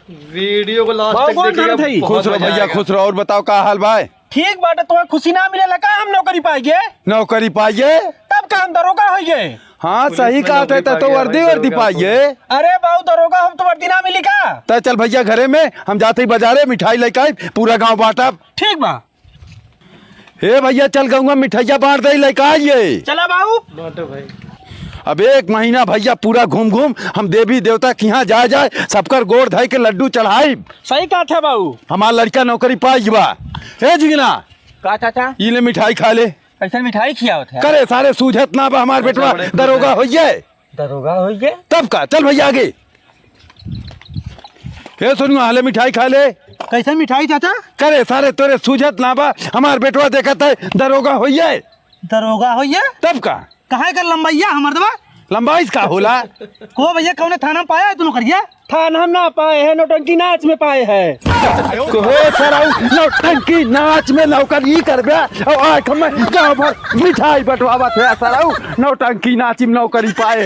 Video को last तक देखिएगा। खुश रहो भैया, खुश रहो। और बताओ का हाल भाई? ठीक बाटे, तुम्हें खुशी ना मिले लगा हम नौकरी पाइए। नौकरी पाइए तब काम दरोगा होइए। हाँ सही कहा था, तो वर्दी पाइए। अरे बाबू दरोगा हम तो वर्दी ना मिली का। तो चल भैया घरे में, हम जाते ही बाजारे मिठाई लेके आए, पूरा गांव बांटा। ठीक बा। हे भैया चल गऊंगा मिठाइया बांट दे लेके आइए। चला बाबू बांटो भाई। अब 1 महीना भैया पूरा घूम घूम हम देवी देवता के यहाँ जाए सबकर गोड़ धोए के लड्डू चढ़ाई। सही कहा था बाबू। हमारा लड़का नौकरी पाई बा। हे जिगना का चाचा ये ले मिठाई खा ले। ऐसा मिठाई खियावत है। करे सारे सूझत ना बा, हमार बेटवा दरोगा होइए। दरोगा होइए तब का चल भैया आगे। हे सुनियो हाले मिठाई खा ले। कैसे मिठाई चाचा? करे सारे तोरे सूझत ना बा, हमार बेटवा देखत है दरोगा होइए। दरोगा होइए तब का कहाँ कर लंबाइया हमार दबा लंबाई का होला। को भैया कौन थाना पाया है? तू करिए थाना हम ना पाए हैं, नौटंकी नाच में पाए हैं। नौटंकी नाच में नौकरी करबे और गाँव भर मिठाई बंटवावत है। सराऊ नौटंकी नाच में नौकरी पाए।